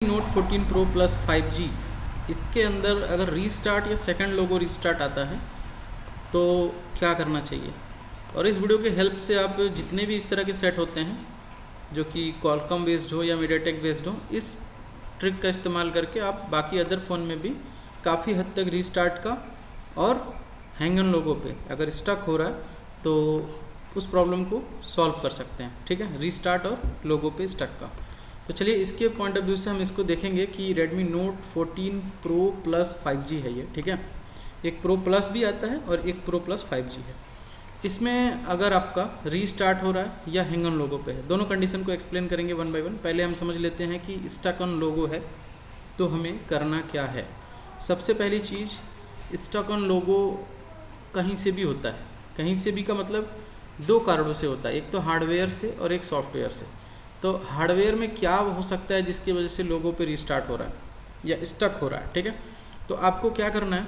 Note 14 pro plus 5G इसके अंदर अगर रीस्टार्ट या सेकंड लोगो रीस्टार्ट आता है तो क्या करना चाहिए। और इस वीडियो के हेल्प से आप जितने भी इस तरह के सेट होते हैं जो कि क्वालकॉम बेस्ड हो या मीडियाटेक बेस्ड हो, इस ट्रिक का इस्तेमाल करके आप बाकी अदर फ़ोन में भी काफ़ी हद तक रीस्टार्ट का और हैंग ऑन लोगो पे अगर स्टक हो रहा है तो उस प्रॉब्लम को सॉल्व कर सकते हैं। ठीक है, रीस्टार्ट और लोगो पे स्टक का। तो चलिए इसके पॉइंट ऑफ व्यू से हम इसको देखेंगे कि Redmi Note 14 Pro Plus 5G है ये। ठीक है, एक Pro Plus भी आता है और एक Pro Plus 5G है। इसमें अगर आपका रीस्टार्ट हो रहा है या हैंग ऑन लोगो पे है, दोनों कंडीशन को एक्सप्लेन करेंगे वन बाय वन। पहले हम समझ लेते हैं कि स्टक ऑन लोगो है तो हमें करना क्या है। सबसे पहली चीज़, स्टक ऑन लोगो कहीं से भी होता है। कहीं से भी का मतलब दो कारणों से होता है, एक तो हार्डवेयर से और एक सॉफ्टवेयर से। तो हार्डवेयर में क्या हो सकता है जिसकी वजह से लोगो पे रीस्टार्ट हो रहा है या स्टक हो रहा है। ठीक है, तो आपको क्या करना है,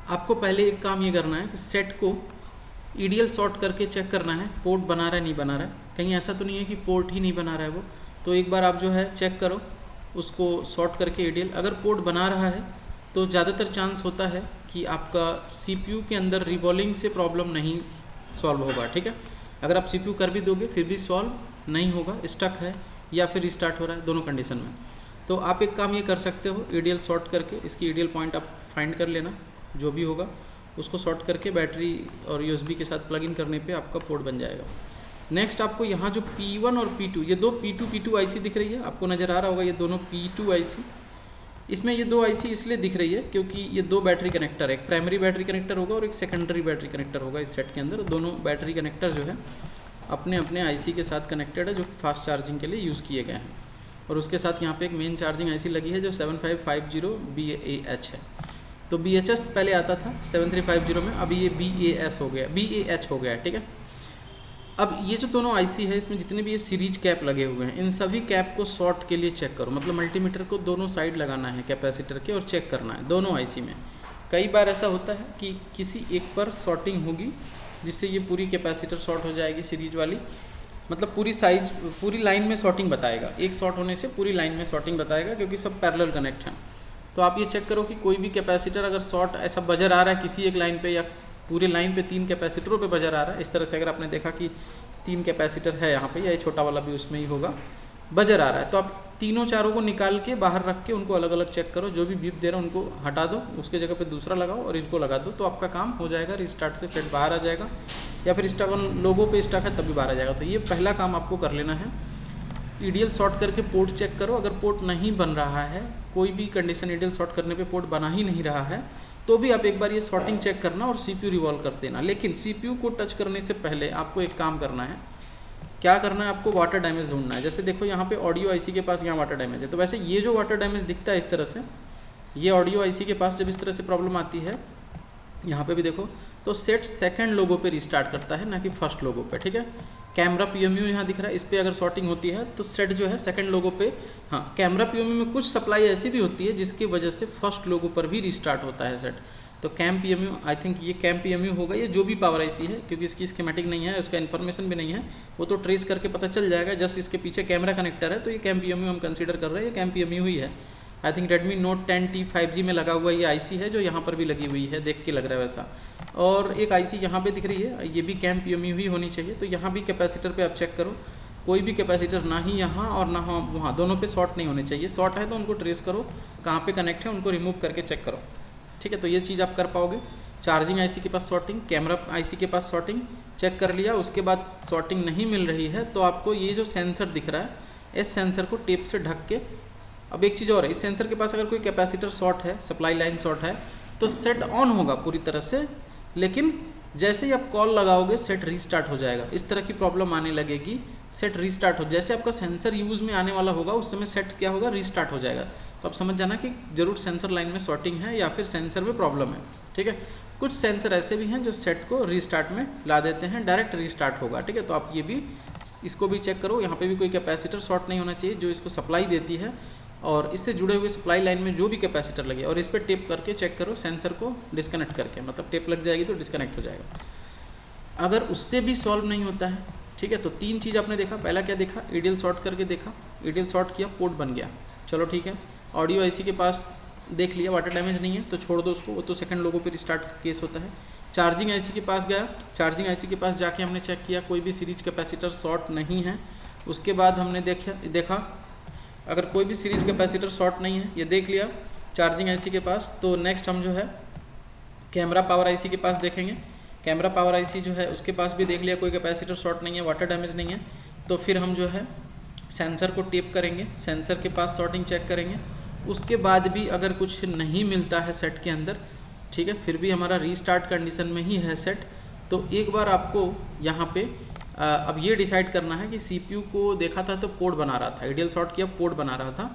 आपको पहले एक काम ये करना है कि सेट को ईडीएल सॉर्ट करके चेक करना है पोर्ट बना रहा है नहीं बना रहा है। कहीं ऐसा तो नहीं है कि पोर्ट ही नहीं बना रहा है वो, तो एक बार आप जो है चेक करो उसको सॉर्ट करके ईडीएल। अगर पोर्ट बना रहा है तो ज़्यादातर चांस होता है कि आपका सीपीयू के अंदर रिवॉल्विंग से प्रॉब्लम नहीं सॉल्व होगा। ठीक है, अगर आप सीपीयू कर भी दोगे फिर भी सॉल्व नहीं होगा, स्टक है या फिर रिस्टार्ट हो रहा है, दोनों कंडीशन में। तो आप एक काम ये कर सकते हो, ईडीएल सॉर्ट करके इसकी ईडीएल पॉइंट आप फाइंड कर लेना, जो भी होगा उसको सॉर्ट करके बैटरी और यूएसबी के साथ प्लग इन करने पे आपका पोर्ट बन जाएगा। नेक्स्ट आपको यहाँ जो P1 और P2, ये दो P2 आईसी दिख रही है, आपको नज़र आ रहा होगा ये दोनों P2 आईसी। इसमें ये दो आईसी इसलिए दिख रही है क्योंकि ये दो बैटरी कनेक्टर है, एक प्राइमरी बैटरी कनेक्टर होगा और एक सेकेंडरी बैटरी कनेक्टर होगा इस सेट के अंदर। दोनों बैटरी कनेक्टर जो है अपने अपने आईसी के साथ कनेक्टेड है जो फास्ट चार्जिंग के लिए यूज़ किए गए हैं। और उसके साथ यहाँ पे एक मेन चार्जिंग आईसी लगी है जो 7550 BAH है। तो BHS पहले आता था 7350 में, अभी ये BAS हो गया, BAH हो गया है। ठीक है, अब ये जो दोनों आईसी है इसमें जितने भी ये सीरीज कैप लगे हुए हैं, इन सभी कैप को शॉर्ट के लिए चेक करो। मतलब मल्टीमीटर को दोनों साइड लगाना है कैपेसिटर के और चेक करना है दोनों आईसी में। कई बार ऐसा होता है कि किसी एक पर शॉर्टिंग होगी जिससे ये पूरी कैपेसिटर शॉर्ट हो जाएगी सीरीज वाली, मतलब पूरी साइज पूरी लाइन में शॉर्टिंग बताएगा, एक शॉर्ट होने से पूरी लाइन में शॉर्टिंग बताएगा क्योंकि सब पैरेलल कनेक्ट हैं। तो आप ये चेक करो कि कोई भी कैपेसिटर अगर शॉर्ट ऐसा बजर आ रहा है किसी एक लाइन पे या पूरे लाइन पे 3 कैपेसिटरों पे बजर आ रहा है, इस तरह से अगर आपने देखा कि 3 कैपेसिटर है यहाँ पे या ये छोटा वाला भी उसमें ही होगा, बजर आ रहा है, तो आप तीनों चारों को निकाल के बाहर रख के उनको अलग अलग चेक करो। जो भी बीप दे रहा है उनको हटा दो, उसके जगह पे दूसरा लगाओ और इनको लगा दो, तो आपका काम हो जाएगा। रिस्टार्ट से सेट बाहर आ जाएगा या फिर स्टक ऑन लोगो पे स्टक है तब भी बाहर आ जाएगा। तो ये पहला काम आपको कर लेना है। ईडीएल सॉर्ट करके पोर्ट चेक करो, अगर पोर्ट नहीं बन रहा है, कोई भी कंडीशन ईडीएल सॉर्ट करने पे पोर्ट बना ही नहीं रहा है, तो भी आप एक बार ये सॉर्टिंग चेक करना और सीपीयू रिवॉल्व कर देना। लेकिन सीपीयू को टच करने से पहले आपको एक काम करना है। क्या करना है, आपको वाटर डैमेज ढूंढना है। जैसे देखो यहाँ पे ऑडियो आईसी के पास यहाँ वाटर डैमेज है, तो वैसे ये जो वाटर डैमेज दिखता है इस तरह से, ये ऑडियो आईसी के पास जब इस तरह से प्रॉब्लम आती है, यहाँ पे भी देखो, तो सेट सेकंड लोगो पे रिस्टार्ट करता है ना कि फर्स्ट लोगो पे। ठीक है, कैमरा PMU यहाँ दिख रहा है, इस पर अगर शॉर्टिंग होती है तो सेट जो है सेकंड लोगो पे, हाँ कैमरा PMU में कुछ सप्लाई ऐसी भी होती है जिसकी वजह से फर्स्ट लोगो पर भी रिस्टार्ट होता है सेट। तो कैम PMU, आई थिंक ये कैम PMU होगा, ये जो भी पावर आईसी है, क्योंकि इसकी स्कीमेटिक नहीं है, उसका इन्फॉर्मेशन भी नहीं है, वो तो ट्रेस करके पता चल जाएगा। जस्ट इसके पीछे कैमरा कनेक्टर है तो ये कैम PMU हम कंसीडर कर रहे हैं, ये कैम PMU ही है। I think Redmi Note 10T 5G में लगा हुआ ये आईसी है जो यहाँ पर भी लगी हुई है, देख के लग रहा है वैसा। और एक आईसी यहाँ पे दिख रही है, ये भी कैम PMU ही होनी चाहिए। तो यहाँ भी कैपेसिटर पे आप चेक करो, कोई भी कैपेसिटर ना ही यहाँ और ना वहाँ, दोनों पे शॉर्ट नहीं होने चाहिए। शॉर्ट है तो उनको ट्रेस करो, कहाँ पे कनेक्ट है उनको रिमूव करके चेक करो। ठीक है, तो ये चीज़ आप कर पाओगे। चार्जिंग आईसी के पास शॉर्टिंग, कैमरा आईसी के पास शॉर्टिंग चेक कर लिया, उसके बाद शॉर्टिंग नहीं मिल रही है तो आपको ये जो सेंसर दिख रहा है, इस सेंसर को टेप से ढक के, अब एक चीज़ और है, इस सेंसर के पास अगर कोई कैपेसिटर शॉर्ट है, सप्लाई लाइन शॉर्ट है, तो सेट ऑन होगा पूरी तरह से, लेकिन जैसे ही आप कॉल लगाओगे सेट रीस्टार्ट हो जाएगा। इस तरह की प्रॉब्लम आने लगेगी, सेट रीस्टार्ट हो, जैसे आपका सेंसर यूज़ में आने वाला होगा उस समय सेट क्या होगा, रीस्टार्ट हो जाएगा। तो आप समझ जाना कि जरूर सेंसर लाइन में शॉर्टिंग है या फिर सेंसर में प्रॉब्लम है। ठीक है, कुछ सेंसर ऐसे भी हैं जो सेट को रीस्टार्ट में ला देते हैं, डायरेक्ट रीस्टार्ट होगा। ठीक है, तो आप ये भी इसको भी चेक करो। यहाँ पे भी कोई कैपेसिटर शॉर्ट नहीं होना चाहिए जो इसको सप्लाई देती है, और इससे जुड़े हुए सप्लाई लाइन में जो भी कैपेसिटर लगे, और इस पर टेप करके चेक करो सेंसर को डिस्कनेक्ट करके, मतलब टेप लग जाएगी तो डिस्कनेक्ट हो जाएगा। अगर उससे भी सॉल्व नहीं होता है, ठीक है, तो 3 चीज़ आपने देखा। पहला क्या देखा, ईडीएल सॉर्ट करके देखा, ईडीएल सॉर्ट किया, पोर्ट बन गया। चलो ठीक है। ऑडियो आईसी के पास देख लिया, वाटर डैमेज नहीं है तो छोड़ दो उसको, वो तो सेकंड लोगों पे रिस्टार्ट केस होता है। चार्जिंग आईसी के पास गया, चार्जिंग आईसी के पास जाके हमने चेक किया कोई भी सीरीज कैपेसिटर शॉर्ट नहीं है। उसके बाद हमने देखा अगर कोई भी सीरीज कैपेसिटर शॉर्ट नहीं है, ये देख लिया चार्जिंग आईसी के पास, तो नेक्स्ट हम जो है कैमरा पावर आईसी के पास देखेंगे। कैमरा पावर आईसी जो है उसके पास भी देख लिया कोई कैपेसिटर शॉर्ट नहीं है, वाटर डैमेज नहीं है। तो फिर हम जो है सेंसर को टेप करेंगे, सेंसर के पास शॉर्टिंग चेक करेंगे। उसके बाद भी अगर कुछ नहीं मिलता है सेट के अंदर, ठीक है, फिर भी हमारा रीस्टार्ट कंडीशन में ही है सेट, तो एक बार आपको यहाँ पे अब ये डिसाइड करना है कि सीपीयू को देखा था तो पोर्ट बना रहा था, आइडियल शॉर्ट किया पोर्ट बना रहा था,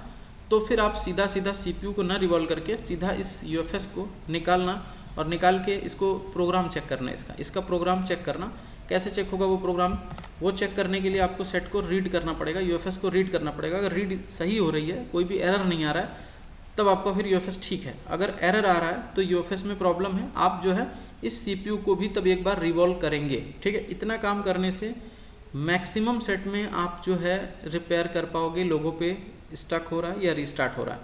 तो फिर आप सीधा सीपीयू को ना रिवॉल्व करके सीधा इस यूएफएस को निकालना और निकाल के इसको प्रोग्राम चेक करना है। इसका प्रोग्राम चेक करना, कैसे चेक होगा वो प्रोग्राम, वो चेक करने के लिए आपको सेट को रीड करना पड़ेगा, यूएफएस को रीड करना पड़ेगा। अगर रीड सही हो रही है, कोई भी एरर नहीं आ रहा है, तब आपका फिर यूएफएस ठीक है। अगर एरर आ रहा है तो यूएफएस में प्रॉब्लम है, आप जो है इस सीपीयू को भी तब एक बार रिवॉल्व करेंगे, ठीक है। इतना काम करने से मैक्सिमम सेट में आप जो है रिपेयर कर पाओगे लोगों पे स्टक हो रहा है या रीस्टार्ट हो रहा है,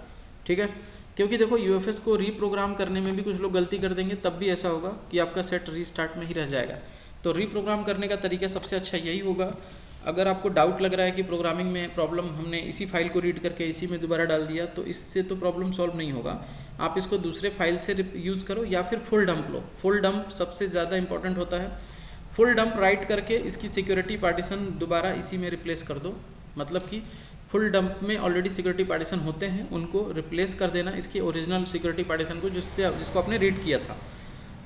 ठीक है। क्योंकि देखो यूएफएस को रीप्रोग्राम करने में भी कुछ लोग गलती कर देंगे, तब भी ऐसा होगा कि आपका सेट रीस्टार्ट में ही रह जाएगा। तो रीप्रोग्राम करने का तरीका सबसे अच्छा यही होगा। अगर आपको डाउट लग रहा है कि प्रोग्रामिंग में प्रॉब्लम हमने इसी फाइल को रीड करके इसी में दोबारा डाल दिया, तो इससे तो प्रॉब्लम सॉल्व नहीं होगा। आप इसको दूसरे फाइल से यूज़ करो या फिर फुल डंप लो। फुल डंप सबसे ज़्यादा इंपॉर्टेंट होता है। फुल डंप राइट करके इसकी सिक्योरिटी पार्टीशन दोबारा इसी में रिप्लेस कर दो, मतलब कि फुल डंप में ऑलरेडी सिक्योरिटी पार्टीशन होते हैं, उनको रिप्लेस कर देना इसकी ओरिजिनल सिक्योरिटी पार्टीशन को जिसको आपने रीड किया था,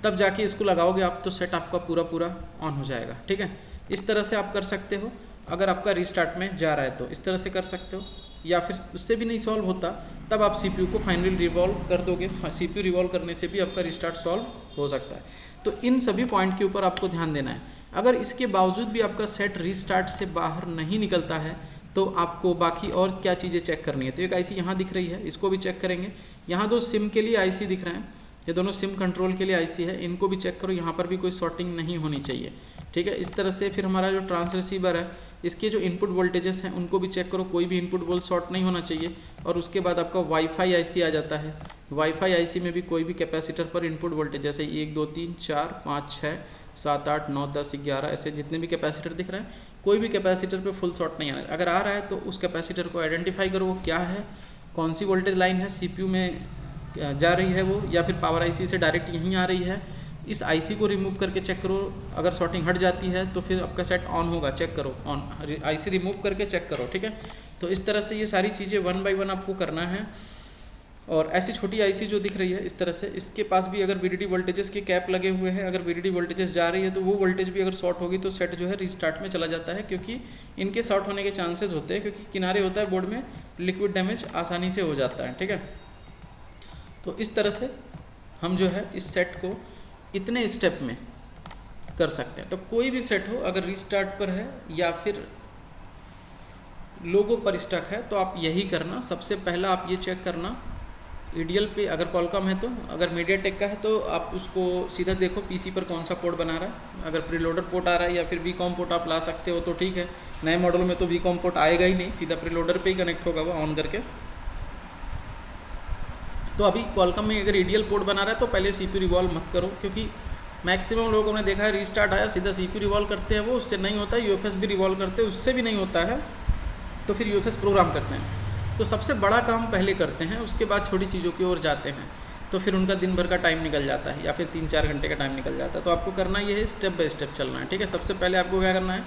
तब जाके इसको लगाओगे आप तो सेट आपका पूरा ऑन हो जाएगा, ठीक है। इस तरह से आप कर सकते हो। अगर आपका रीस्टार्ट में जा रहा है तो इस तरह से कर सकते हो, या फिर उससे भी नहीं सॉल्व होता तब आप सीपीयू को फाइनली रिवॉल्व कर दोगे। सीपीयू रिवॉल्व करने से भी आपका रीस्टार्ट सॉल्व हो सकता है। तो इन सभी पॉइंट के ऊपर आपको ध्यान देना है। अगर इसके बावजूद भी आपका सेट रीस्टार्ट से बाहर नहीं निकलता है तो आपको बाकी और क्या चीज़ें चेक करनी है। तो एक आईसी यहाँ दिख रही है, इसको भी चेक करेंगे। यहाँ दो सिम के लिए आईसी दिख रहे हैं, ये दोनों सिम कंट्रोल के लिए आईसी है, इनको भी चेक करो। यहाँ पर भी कोई शॉर्टिंग नहीं होनी चाहिए, ठीक है। इस तरह से फिर हमारा जो ट्रांस रिसीवर है, इसके जो इनपुट वोल्टेजेस हैं उनको भी चेक करो, कोई भी इनपुट वोल्ट शॉर्ट नहीं होना चाहिए। और उसके बाद आपका वाईफाई आईसी आ जाता है। वाईफाई आईसी में भी कोई भी कैपेसिटर पर इनपुट वोल्टेज जैसे 1 2 3 4 5 6 7 8 9 10 11 ऐसे जितने भी कैपेसिटर दिख रहे हैं, कोई भी कैपेसिटर पे फुल शॉर्ट नहीं आना है। अगर आ रहा है तो उस कैपेसिटर को आइडेंटिफाई करो, वो क्या है, कौन सी वोल्टेज लाइन है सीपीयू में जा रही है वो, या फिर पावर आईसी से डायरेक्ट यहीं आ रही है। इस आईसी को रिमूव करके चेक करो, अगर शॉर्टिंग हट जाती है तो फिर आपका सेट ऑन होगा, चेक करो ऑन, आईसी रिमूव करके चेक करो, ठीक है। तो इस तरह से ये सारी चीज़ें 1 बाय 1 आपको करना है। और ऐसी छोटी आईसी जो दिख रही है इस तरह से, इसके पास भी अगर वीडीडी वोल्टेजेस के कैप लगे हुए हैं, अगर वीडीडी वोल्टेजेस जा रही है तो वो वोल्टेज भी अगर शॉर्ट होगी तो सेट जो है रीस्टार्ट में चला जाता है, क्योंकि इनके शॉर्ट होने के चांसेस होते हैं, क्योंकि किनारे होता है बोर्ड में, लिक्विड डैमेज आसानी से हो जाता है, ठीक है। तो इस तरह से हम जो है इस सेट को इतने स्टेप में कर सकते हैं। तो कोई भी सेट हो, अगर रीस्टार्ट पर है या फिर लोगो पर स्टक है, तो आप यही करना। सबसे पहला आप ये चेक करना ईडीएल पे, अगर कॉलकॉम है तो, अगर मीडियाटेक का है तो आप उसको सीधा देखो पीसी पर कौन सा पोर्ट बना रहा है। अगर प्रीलोडर पोर्ट आ रहा है या फिर वीकॉम पोर्ट आप ला सकते हो तो ठीक है। नए मॉडल में तो वीकॉम पोर्ट आएगा ही नहीं, सीधा प्रीलोडर पे ही कनेक्ट होगा वो ऑन करके। तो अभी कॉलकॉम में अगर ईडीएल पोर्ट बना रहा है तो पहले सीपीयू रिवॉल्व मत करो, क्योंकि मैक्सिमम लोगों ने देखा है रीस्टार्ट आया सीधा सीपीयू रिवॉल्व करते हैं, वो उससे नहीं होता है। यूएफएस भी रिवॉल्व करते हैं, उससे भी नहीं होता है, तो फिर यूएफएस प्रोग्राम करते हैं। तो सबसे बड़ा काम पहले करते हैं, उसके बाद छोटी चीज़ों की ओर जाते हैं, तो फिर उनका दिन भर का टाइम निकल जाता है या फिर 3-4 घंटे का टाइम निकल जाता है। तो आपको करना ये है, स्टेप बाय स्टेप चलना है, ठीक है। सबसे पहले आपको क्या करना है,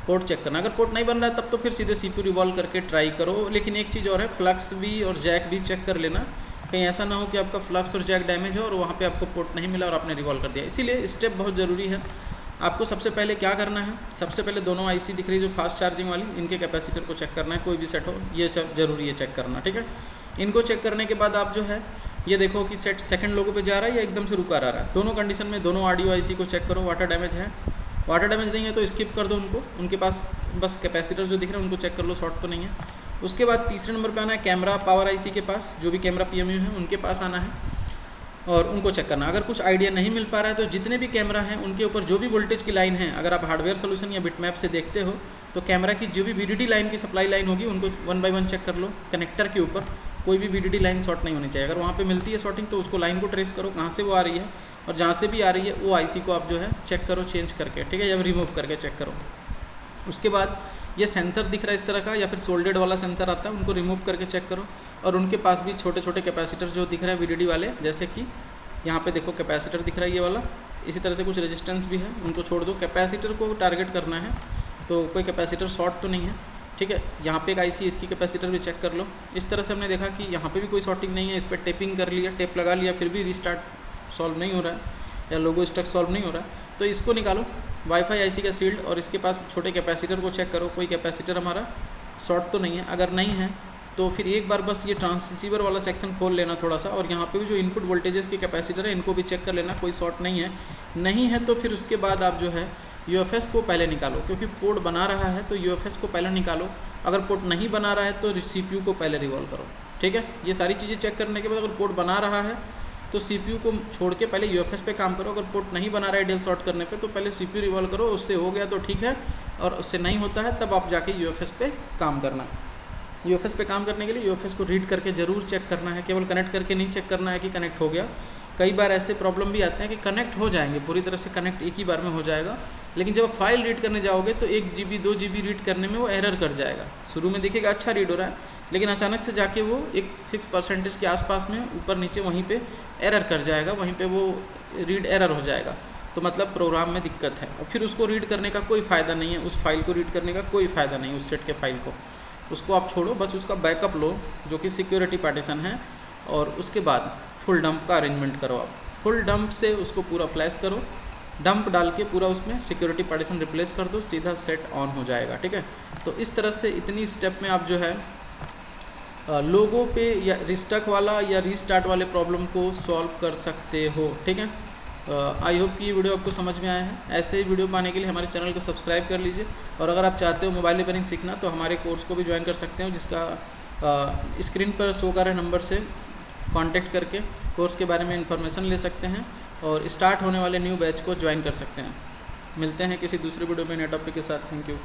पोर्ट चेक करना। अगर पोर्ट नहीं बन रहा है तब तो फिर सीधे सीपीयू रिवॉल्व करके ट्राई करो। लेकिन एक चीज़ और है, फ्लक्स भी और जैक भी चेक कर लेना, कहीं ऐसा ना हो कि आपका फ्लक्स और जैक डैमेज हो और वहाँ पे आपको पोर्ट नहीं मिला और आपने रिवॉल्व कर दिया। इसीलिए स्टेप बहुत ज़रूरी है। आपको सबसे पहले क्या करना है, सबसे पहले दोनों आईसी दिख रही है जो फास्ट चार्जिंग वाली, इनके कैपेसिटर को चेक करना है। कोई भी सेट हो, ये जरूरी है चेक करना, ठीक है। इनको चेक करने के बाद आप जो है ये देखो कि सेट सेकंड लोगों पे जा रहा है या एकदम से रुका रहा है। दोनों कंडीशन में दोनों ऑडियो आईसी को चेक करो। वाटर डैमेज है, वाटर डैमेज नहीं है तो स्किप कर दो उनको, उनके पास बस कैपेसिटर जो दिख रहे हैं उनको चेक कर लो, शॉर्ट तो नहीं है। उसके बाद तीसरे नंबर पे आना है कैमरा पावर आईसी के पास, जो भी कैमरा पीएमयू है उनके पास आना है। और उनको चेक करना। अगर कुछ आइडिया नहीं मिल पा रहा है तो जितने भी कैमरा हैं उनके ऊपर जो भी वोल्टेज की लाइन है, अगर आप हार्डवेयर सोल्यूशन या बिटमैप से देखते हो तो कैमरा की जो भी VDD लाइन की सप्लाई लाइन होगी उनको 1 बाय 1 चेक कर लो। कनेक्टर के ऊपर कोई भी VDD लाइन शॉर्ट नहीं होनी चाहिए। अगर वहाँ पे मिलती है शॉर्टिंग तो उसको लाइन को ट्रेस करो कहाँ से वो आ रही है, और जहाँ से भी आ रही है वो IC को आप जो है चेक करो चेंज करके, ठीक है, या रिमूव करके चेक करो। उसके बाद ये सेंसर दिख रहा है इस तरह का, या फिर सोल्डेड वाला सेंसर आता है, उनको रिमूव करके चेक करो। और उनके पास भी छोटे छोटे कैपेसिटर जो दिख रहे हैं VDD वाले, जैसे कि यहाँ पे देखो कैपेसिटर दिख रहा है ये वाला, इसी तरह से कुछ रेजिस्टेंस भी है, उनको छोड़ दो। कैपेसिटर को टारगेट करना है, तो कोई कैपेसिटर शॉर्ट तो नहीं है, ठीक है। यहाँ पे एक IC इसकी कैपेसिटर भी चेक कर लो। इस तरह से हमने देखा कि यहाँ पे भी कोई शॉर्टिंग नहीं है, इस पर टेपिंग कर लिया, टेप लगा लिया, फिर भी रीस्टार्ट सॉल्व नहीं हो रहा है या लोगो स्टक सॉल्व नहीं हो रहा है, तो इसको निकालो वाईफाई IC का शील्ड और इसके पास छोटे कैपेसिटर को चेक करो, कोई कैपेसिटर हमारा शॉर्ट तो नहीं है। अगर नहीं है तो फिर एक बार बस ये ट्रांसीवर वाला सेक्शन खोल लेना थोड़ा सा, और यहाँ पे भी जो इनपुट वोल्टेजेस के कैपेसिटर है इनको भी चेक कर लेना, कोई शॉर्ट नहीं है। नहीं है तो फिर उसके बाद आप जो है UFS को पहले निकालो, क्योंकि पोर्ट बना रहा है तो UFS को पहले निकालो। अगर पोर्ट नहीं बना रहा है तो CPU को पहले रिवॉल्व करो, ठीक है। ये सारी चीज़ें चेक करने के बाद अगर पोर्ट बना रहा है तो CPU को छोड़ के पहले UFS पे काम करो। अगर पोर्ट नहीं बना रहा है डेल शॉर्ट करने पे तो पहले CPU रिवॉल्व करो, उससे हो गया तो ठीक है, और उससे नहीं होता है तब आप जाके UFS पे काम करना। UFS पे काम करने के लिए UFS को रीड करके ज़रूर चेक करना है, केवल कनेक्ट करके नहीं चेक करना है कि कनेक्ट हो गया। कई बार ऐसे प्रॉब्लम भी आते हैं कि कनेक्ट हो जाएंगे, पूरी तरह से कनेक्ट एक ही बार में हो जाएगा, लेकिन जब आप फाइल रीड करने जाओगे तो 1 GB 2 GB रीड करने में वो एरर कर जाएगा। शुरू में देखिएगा अच्छा रीड हो रहा है, लेकिन अचानक से जाके वो एक फिक्स परसेंटेज के आसपास में ऊपर नीचे वहीं पे एरर कर जाएगा, वहीं पे वो रीड एरर हो जाएगा, तो मतलब प्रोग्राम में दिक्कत है। और फिर उसको रीड करने का कोई फ़ायदा नहीं है, उस फाइल को रीड करने का कोई फ़ायदा नहीं, उस सेट के फाइल को, उसको आप छोड़ो, बस उसका बैकअप लो जो कि सिक्योरिटी पार्टीशन है, और उसके बाद फुल डंप का अरेंजमेंट करो। आप फुल डंप से उसको पूरा फ्लैश करो, डंप डाल के पूरा उसमें सिक्योरिटी पार्टीशन रिप्लेस कर दो, सीधा सेट ऑन हो जाएगा, ठीक है। तो इस तरह से इतनी स्टेप में आप जो है लोगों पे या रिस्टक वाला या रीस्टार्ट वाले प्रॉब्लम को सॉल्व कर सकते हो, ठीक है। आई होप कि ये वीडियो आपको समझ में आया है। ऐसे ही वीडियो पाने के लिए हमारे चैनल को सब्सक्राइब कर लीजिए, और अगर आप चाहते हो मोबाइल रिपेयरिंग सीखना तो हमारे कोर्स को भी ज्वाइन कर सकते हो, जिसका स्क्रीन पर शो कर रहे नंबर से कांटेक्ट करके कोर्स के बारे में इंफॉर्मेशन ले सकते हैं, और स्टार्ट होने वाले न्यू बैच को ज्वाइन कर सकते हैं। मिलते हैं किसी दूसरे वीडियो में नए टॉपिक के साथ। Thank you.